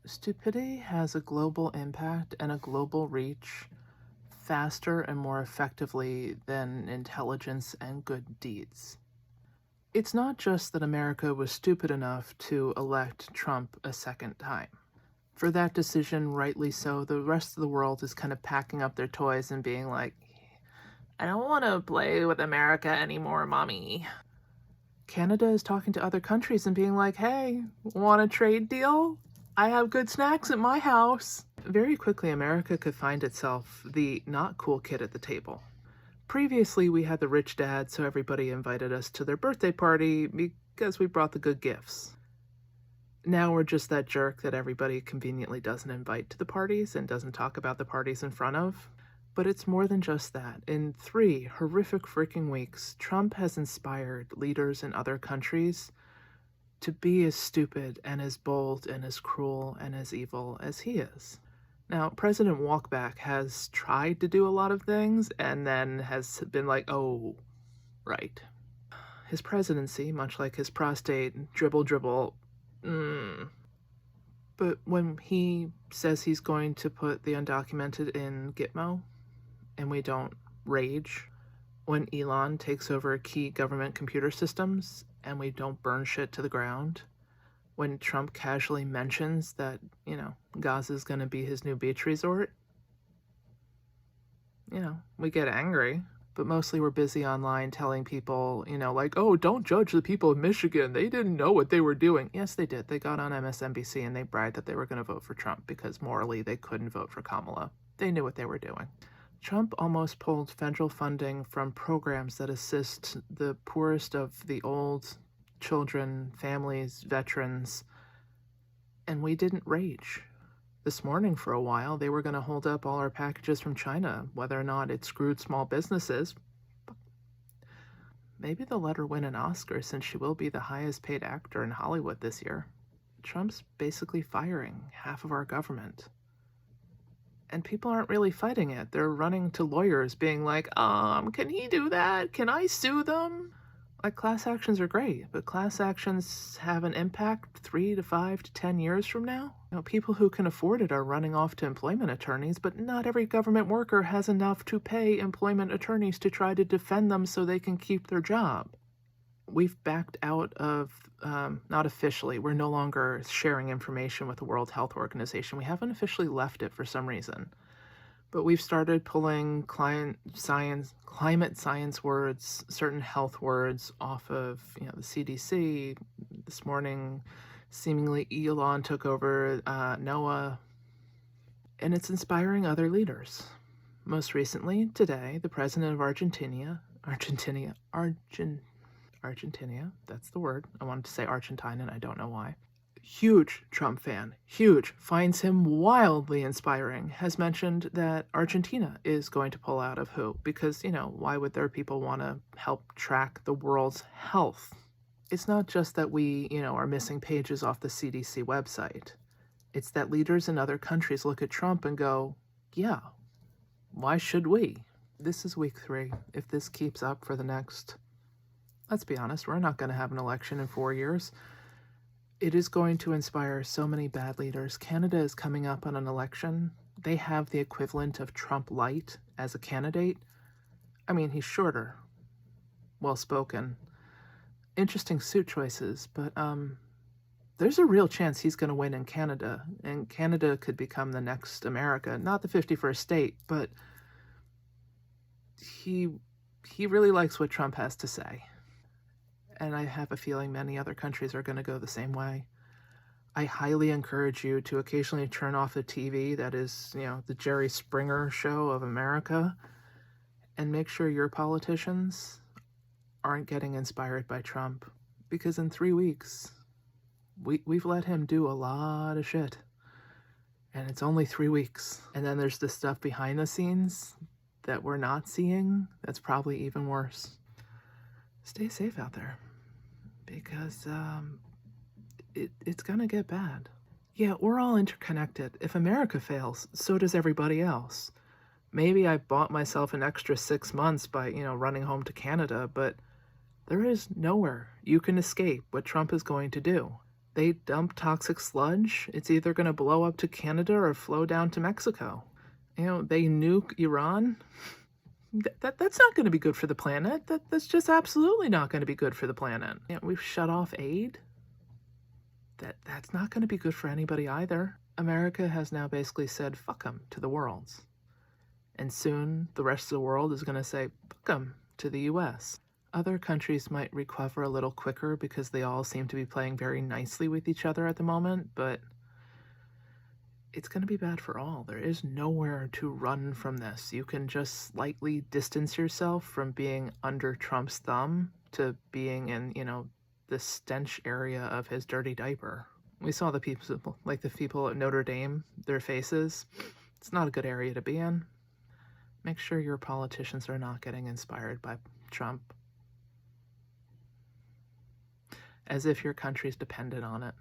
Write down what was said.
Stupidity has a global impact and a global reach faster and more effectively than intelligence and good deeds. It's not just that America was stupid enough to elect Trump a second time. For that decision, rightly so, the rest of the world is kind of packing up their toys and being like, I don't want to play with America anymore, mommy. Canada is talking to other countries and being like, hey, want a trade deal? I have good snacks at my house. Very quickly, America could find itself the not cool kid at the table. Previously, we had the rich dad, so everybody invited us to their birthday party because we brought the good gifts. Now we're just that jerk that everybody conveniently doesn't invite to the parties and doesn't talk about the parties in front of. But it's more than just that. In 3 horrific freaking weeks, Trump has inspired leaders in other countries to be as stupid and as bold and as cruel and as evil as he is. Now, President Walkback has tried to do a lot of things and then has been like, oh, right. His presidency, much like his prostate, dribble. But when he says he's going to put the undocumented in Gitmo, and we don't rage, when Elon takes over key government computer systems and we don't burn shit to the ground, when Trump casually mentions that, Gaza is going to be his new beach resort, we get angry. But mostly we're busy online telling people, like, oh, don't judge the people of Michigan. They didn't know what they were doing. Yes, they did. They got on MSNBC and they bragged that they were going to vote for Trump because morally they couldn't vote for Kamala. They knew what they were doing. Trump almost pulled federal funding from programs that assist the poorest of the old, children, families, veterans, and we didn't rage. This morning, for a while, they were going to hold up all our packages from China, whether or not it screwed small businesses. Maybe they'll let her win an Oscar since she will be the highest paid actor in Hollywood this year. Trump's basically firing half of our government. And people aren't really fighting it. They're running to lawyers being like, can he do that? Can I sue them? Like, class actions are great, but class actions have an impact 3 to 5 to 10 years from now. People who can afford it are running off to employment attorneys, but not every government worker has enough to pay employment attorneys to try to defend them so they can keep their job. We've backed out of, not officially, we're no longer sharing information with the World Health Organization. We haven't officially left it for some reason. But we've started pulling climate science words, certain health words off of, the CDC. This morning, seemingly Elon took over NOAA, and it's inspiring other leaders. Most recently, today, the president of Argentina, that's the word. I wanted to say Argentine, and I don't know why. Huge Trump fan, finds him wildly inspiring, has mentioned that Argentina is going to pull out of WHO because, why would their people want to help track the world's health? It's not just that we, are missing pages off the CDC website. It's that leaders in other countries look at Trump and go, yeah, why should we? This is week 3. If this keeps up for the next, let's be honest, we're not going to have an election in 4 years. It is going to inspire so many bad leaders. Canada is coming up on an election. They have the equivalent of Trump light as a candidate. I mean, he's shorter, well-spoken, interesting suit choices, but there's a real chance he's going to win in Canada, and Canada could become the next America. Not the 51st state, but he really likes what Trump has to say. And I have a feeling many other countries are going to go the same way. I highly encourage you to occasionally turn off the TV that is, the Jerry Springer show of America, and make sure your politicians aren't getting inspired by Trump. Because in 3 weeks, we've let him do a lot of shit. And it's only 3 weeks. And then there's the stuff behind the scenes that we're not seeing that's probably even worse. Stay safe out there. Because it's gonna get bad. Yeah, we're all interconnected. If America fails, so does everybody else. Maybe I bought myself an extra 6 months by, running home to Canada, but there is nowhere you can escape what Trump is going to do. they dump toxic sludge, it's either going to blow up to Canada or flow down to Mexico. They nuke Iran. That's not going to be good for the planet. That's just absolutely not going to be good for the planet. We've shut off aid. That's not going to be good for anybody either. America has now basically said fuck them to the world. And soon the rest of the world is going to say fuck them to the US. Other countries might recover a little quicker because they all seem to be playing very nicely with each other at the moment, but it's going to be bad for all. There is nowhere to run from this. You can just slightly distance yourself from being under Trump's thumb to being in, the stench area of his dirty diaper. We saw the people, like the people at Notre Dame, their faces. It's not a good area to be in. Make sure your politicians are not getting inspired by Trump, as if your country's dependent on it.